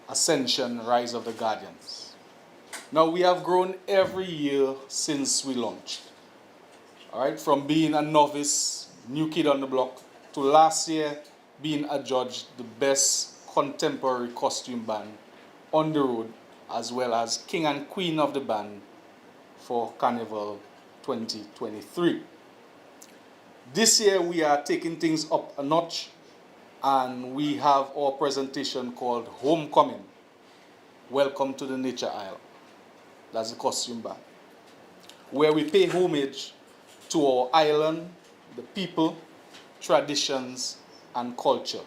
Speaker 9: Ascension, Rise of the Guardians. Now, we have grown every year since we launched. All right, from being a novice, new kid on the block, to last year being adjudged the best contemporary costume band on the road, as well as king and queen of the band for Carnival 2023. This year we are taking things up a notch, and we have our presentation called Homecoming, Welcome to the Nature Isle. That's the costume band, where we pay homage to our island, the people, traditions, and culture.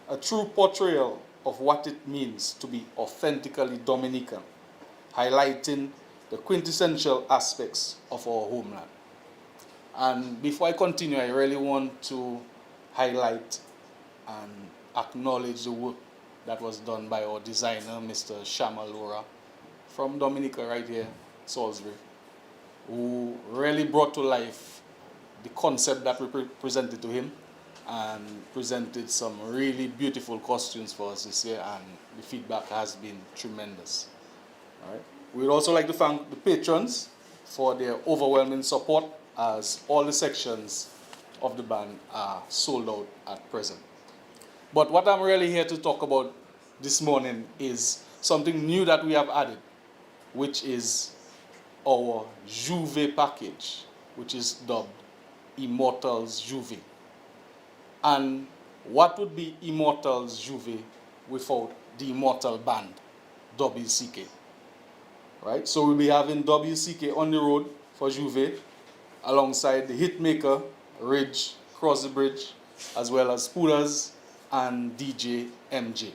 Speaker 9: A true portrayal of what it means to be authentically Dominican, highlighting the quintessential aspects of our homeland. And before I continue, I really want to highlight and acknowledge the work that was done by our designer, Mr. Shamalora, from Dominica right here, Salisbury, who really brought to life the concept that we presented to him and presented some really beautiful costumes for us this year, and the feedback has been tremendous. All right. We'd also like to thank the patrons for their overwhelming support, as all the sections of the band are sold out at present. But what I'm really here to talk about this morning is something new that we have added, which is our Juve package, which is dubbed Immortals Juve. And what would be Immortals Juve without the immortal band, WCK? Right? So we'll be having WCK on the road for Juve, alongside the hitmaker, Ridge, Cross the Bridge, as well as Spoolers and DJ MJ.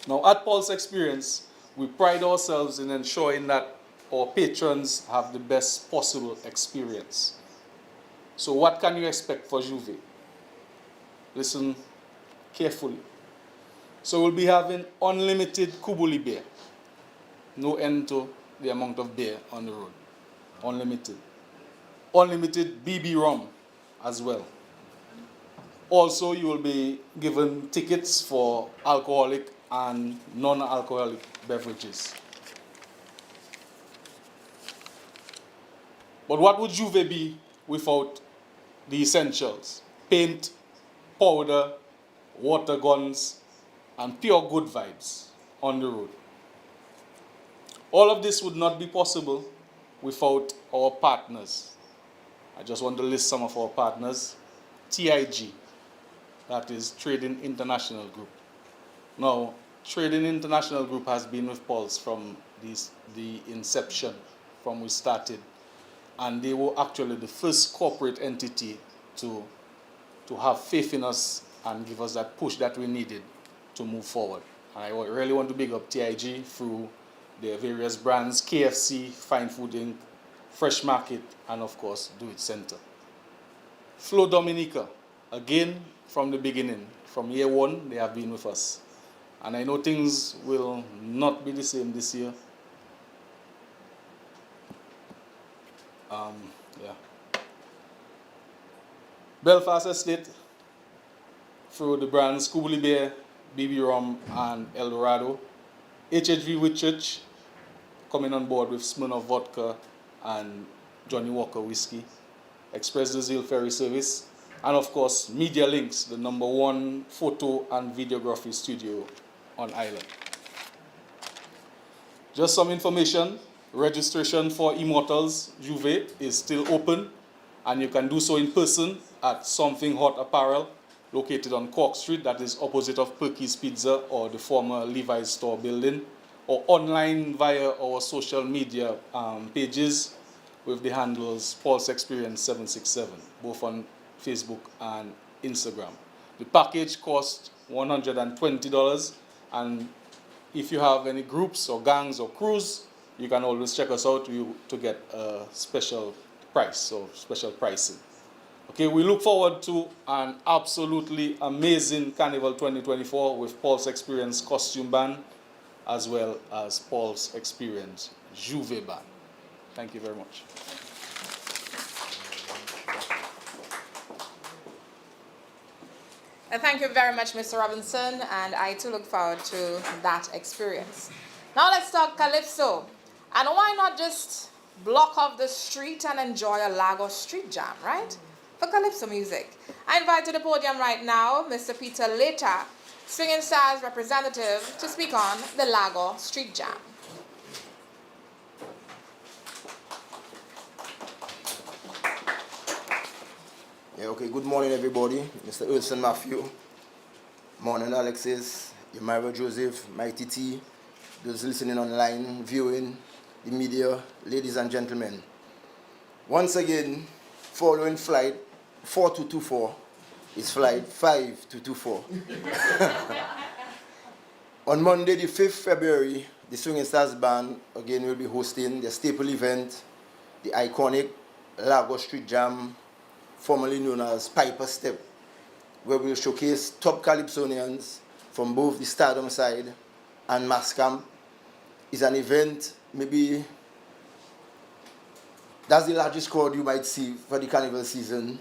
Speaker 9: Now, at Pulse Experience, we pride ourselves in ensuring that our patrons have the best possible experience. So what can you expect for Juve? Listen carefully. So we'll be having unlimited Kubuli beer. No end to the amount of beer on the road. Unlimited. Unlimited BB rum as well. Also, you will be given tickets for alcoholic and non-alcoholic beverages. But what would Juve be without the essentials? Paint, powder, water guns, and pure good vibes on the road. All of this would not be possible without our partners. I just want to list some of our partners. TIG, that is Trading International Group. Now, Trading International Group has been with Pulse from the inception, from we started. And they were actually the first corporate entity to have faith in us and give us that push that we needed to move forward. And I really want to big up TIG through their various brands, KFC, Fine Food Inc., Fresh Market, and of course, Do It Center. Flow Dominica, again, from the beginning, from year one, they have been with us. And I know things will not be the same this year. Belfast Estate, through the brands Kubuli Beer, BB Rum, and El Dorado. HHV Whitchurch, coming on board with Smirnoff Vodka and Johnny Walker Whiskey. Express the Zeal Ferry Service. And of course, Media Links, the #1 photo and videography studio on island. Just some information. Registration for Immortals Juve is still open, and you can do so in person at Something Hot Apparel, located on Cork Street, that is opposite of Perky's Pizza or the former Levi's store building, or online via our social media pages with the handles Pulse Experience 767, both on Facebook and Instagram. The package costs $120, and if you have any groups or gangs or crews, you can always check us out to get a special price or special pricing. Okay, we look forward to an absolutely amazing Carnival 2024 with Pulse Experience Costume Band as well as Pulse Experience Juve Band. Thank you very much.
Speaker 1: Thank you very much, Mr. Robinson, and I too look forward to that experience. Now let's talk Calypso. And why not just block off the street and enjoy a Lagos street jam, right? For Calypso music. I invite to the podium right now Mr. Peter Leta, Swinging Stars representative, to speak on the Lagos street jam.
Speaker 10: Yeah, okay, good morning everybody. Mr. Wilson Matthew. Morning Alexis, Yamira Joseph, Mighty T, those listening online, viewing, the media, ladies and gentlemen. Once again, following flight 4224 is flight 5224. On Monday the 5th February, the Swinging Stars Band again will be hosting the staple event, the iconic Lagos Street Jam, formerly known as Piper Step, where we'll showcase top Calypsonians from both the Stardom side and Mass Camp. It's an event, maybe that's the largest crowd you might see for the carnival season,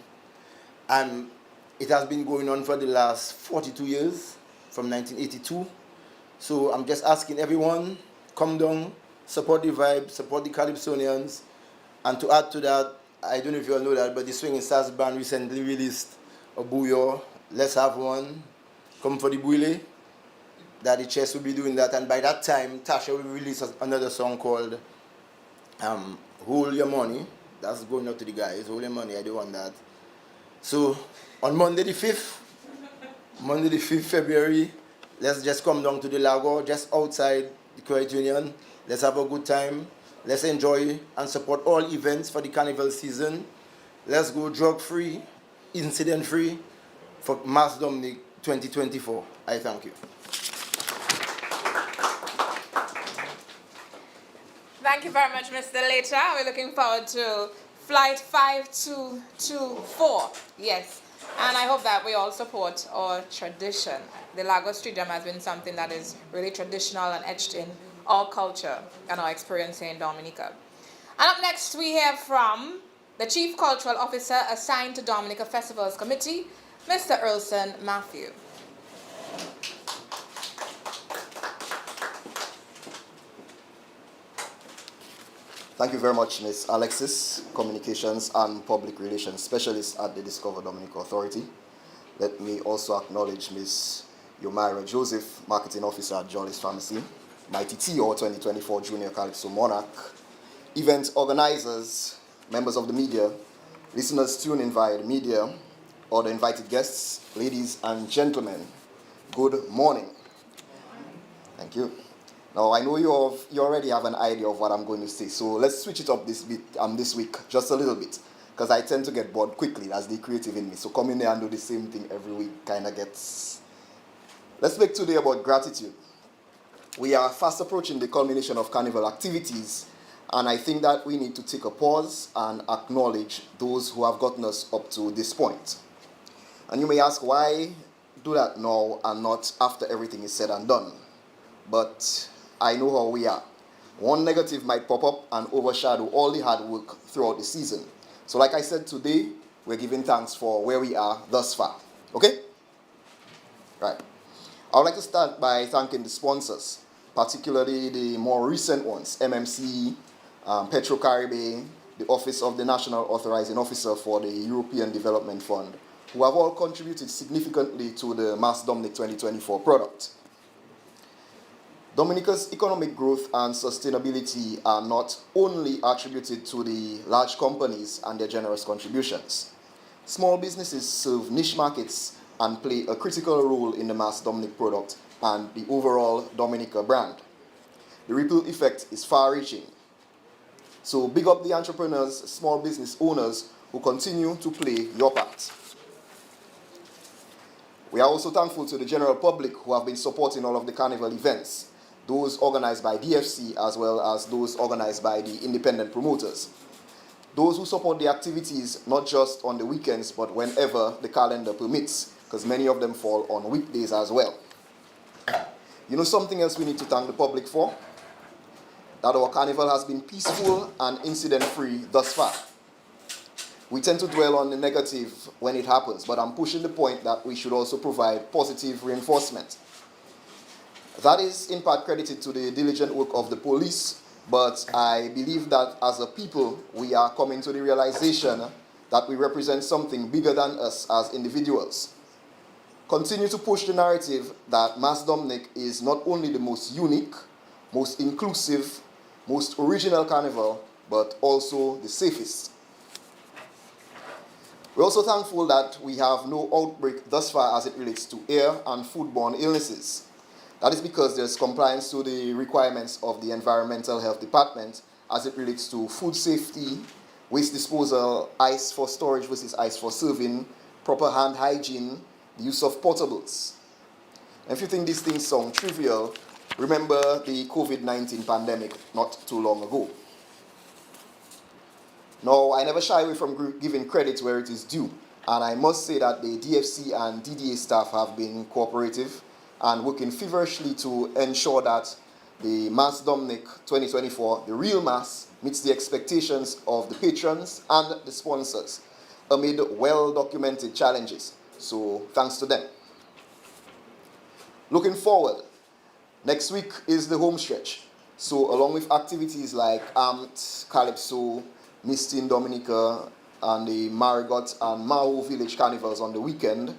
Speaker 10: and it has been going on for the last 42 years, from 1982. So I'm just asking everyone, come down, support the vibe, support the Calypsonians, and to add to that, I don't know if you all know that, but the Swinging Stars Band recently released a bouillon, Let's Have One, come for the bouille, that the Chess will be doing that, and by that time, Tasha will release another song called Hold Your Money. That's going out to the guys, Hold Your Money, I do want that. So, on Monday the 5th February, let's just come down to the Lago, just outside the Credit Union, let's have a good time. Let's enjoy and support all events for the carnival season. Let's go drug-free, incident-free for Mass Dominic 2024. I thank you.
Speaker 1: Thank you very much, Mr. Leta. We're looking forward to flight 5224. Yes. And I hope that we all support our tradition. The Lagos Street Jam has been something that is really traditional and etched in our culture and our experience here in Dominica. And up next, we hear from the Chief Cultural Officer assigned to Dominica Festivals Committee, Mr. Wilson Matthew.
Speaker 11: Thank you very much, Ms. Alexis, Communications and Public Relations Specialist at the Discover Dominica Authority. Let me also acknowledge Ms. Yomira Joseph, Marketing Officer at Jolly's Pharmacy, Mighty T, or 2024 Junior Calypso Monarch, event organizers, members of the media, listeners tuned in via the media, or the invited guests, ladies and gentlemen, good morning. Thank you. Now, I know you already have an idea of what I'm going to say, so let's switch it up this week, just a little bit, because I tend to get bored quickly. That's the creative in me. So come in there and do the same thing every week kind of gets... Let's speak today about gratitude. We are fast approaching the culmination of carnival activities, and I think that we need to take a pause and acknowledge those who have gotten us up to this point. And you may ask, why do that now and not after everything is said and done? But I know how we are. One negative might pop up and overshadow all the hard work throughout the season. So like I said, today, we're giving thanks for where we are thus far. Okay? Right. I would like to start by thanking the sponsors, particularly the more recent ones, MMC, Petrocaribe, the Office of the National Authorizing Officer for the European Development Fund, who have all contributed significantly to the Mass Dominic 2024 product. Dominica's economic growth and sustainability are not only attributed to the large companies and their generous contributions. Small businesses serve niche markets and play a critical role in the Mass Dominic product and the overall Dominica brand. The ripple effect is far-reaching. So big up the entrepreneurs, small business owners who continue to play your part. We are also thankful to the general public who have been supporting all of the carnival events, those organized by DFC as well as those organized by the independent promoters. Those who support the activities not just on the weekends but whenever the calendar permits, because many of them fall on weekdays as well. You know something else we need to thank the public for? That our carnival has been peaceful and incident-free thus far. We tend to dwell on the negative when it happens, but I'm pushing the point that we should also provide positive reinforcement. That is in part credited to the diligent work of the police, but I believe that as a people, we are coming to the realization that we represent something bigger than us as individuals. Continue to push the narrative that Mass Dominic is not only the most unique, most inclusive, most original carnival, but also the safest. We're also thankful that we have no outbreak thus far as it relates to air and foodborne illnesses. That is because there's compliance to the requirements of the Environmental Health Department as it relates to food safety, waste disposal, ice for storage versus ice for serving, proper hand hygiene, the use of portables. And if you think these things sound trivial, remember the COVID-19 pandemic not too long ago. Now, I never shy away from giving credit where it is due, and I must say that the DFC and DDA staff have been cooperative and working feverishly to ensure that the Mass Dominic 2024, the real Mass, meets the expectations of the patrons and the sponsors amid well-documented challenges. So, thanks to them. Looking forward, next week is the home stretch. So, along with activities like Amt, Calypso, Misty in Dominica, and the Marigot and Maho Village Carnivals on the weekend,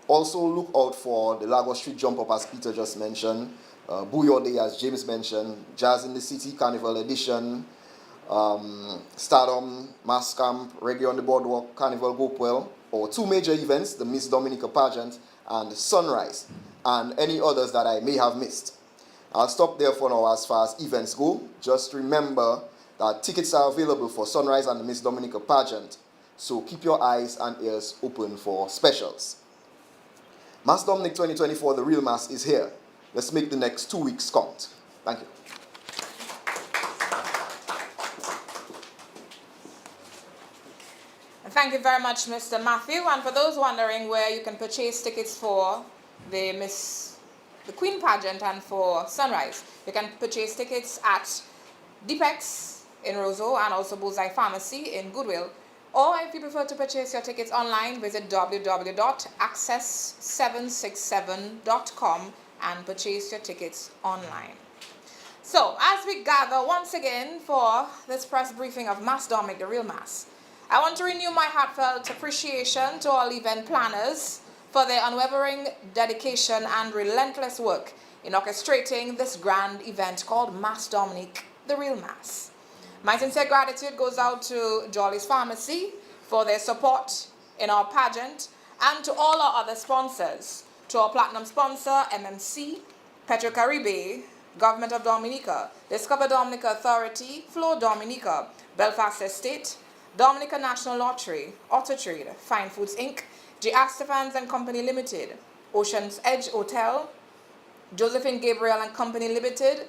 Speaker 11: also look out for the Lagos Street Jump Up, as Peter just mentioned, Bouillon Day, as James mentioned, Jazz in the City Carnival Edition, Stardom, Mass Camp, Reggae on the Boardwalk, Carnival Gopewell, or two major events, the Miss Dominica Pageant and Sunrise, and any others that I may have missed. I'll stop there for now as far as events go. Just remember that tickets are available for Sunrise and the Miss Dominica Pageant, so keep your eyes and ears open for specials. Mass Dominic 2024, the real Mass, is here. Let's make the next 2 weeks count. Thank you.
Speaker 1: Thank you very much, Mr. Matthew. And for those wondering where you can purchase tickets for the Queen Pageant and for Sunrise, you can purchase tickets at Deepex in Roseau and also Bullseye Pharmacy in Goodwill. Or if you prefer to purchase your tickets online, visit www.access767.com and purchase your tickets online. So, as we gather once again for this press briefing of Mass Dominic, the real Mass, I want to renew my heartfelt appreciation to all event planners for their unwavering dedication and relentless work in orchestrating this grand event called Mass Dominic, the real Mass. My sincere gratitude goes out to Jolly's Pharmacy for their support in our pageant and to all our other sponsors, to our platinum sponsor, MMC, Petrocaribe, Government of Dominica, Discover Dominica Authority, Flow Dominica, Belfast Estate, Dominica National Lottery, Autotrade, Fine Foods Inc., J. Astefans and Company Limited, Ocean's Edge Hotel, Josephine Gabriel and Company Limited,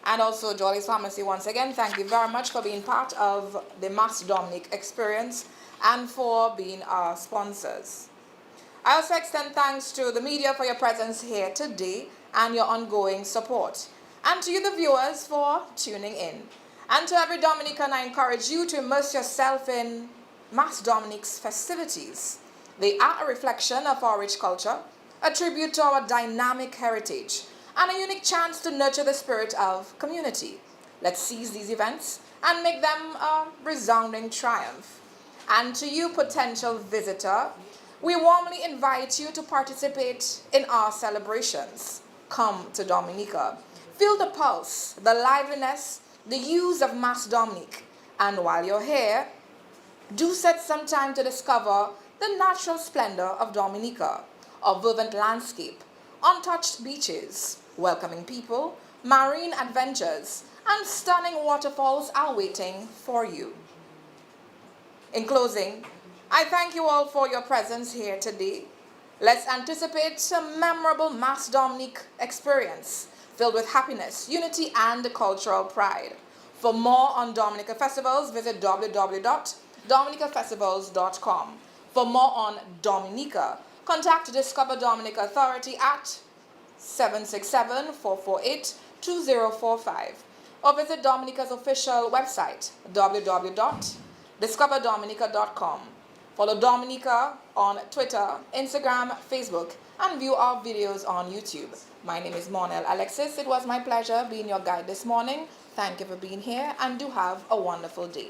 Speaker 1: and also Jolly's Pharmacy. Once again, thank you very much for being part of the Mass Dominic experience and for being our sponsors. I also extend thanks to the media for your presence here today and your ongoing support, and to you, the viewers, for tuning in. And to every Dominican, I encourage you to immerse yourself in Mass Dominic's festivities. They are a reflection of our rich culture, a tribute to our dynamic heritage, and a unique chance to nurture the spirit of community. Let's seize these events and make them a resounding triumph. And to you, potential visitor, we warmly invite you to participate in our celebrations. Come to Dominica. Feel the pulse, the liveliness, the hues of Mass Dominic. And while you're here, do set some time to discover the natural splendor of Dominica, a verdant landscape, untouched beaches, welcoming people, marine adventures, and stunning waterfalls are waiting for you. In closing, I thank you all for your presence here today. Let's anticipate a memorable Mass Dominic experience filled with happiness, unity, and cultural pride. For more on Dominica Festivals, visit www.dominicafestivals.com. For more on Dominica, contact Discover Dominica Authority at 767-448-2045 or visit Dominica's official website, www.discoverdominica.com. Follow Dominica on Twitter, Instagram, Facebook, and view our videos on YouTube. My name is Monel Alexis. It was my pleasure being your guide this morning. Thank you for being here, and do have a wonderful day.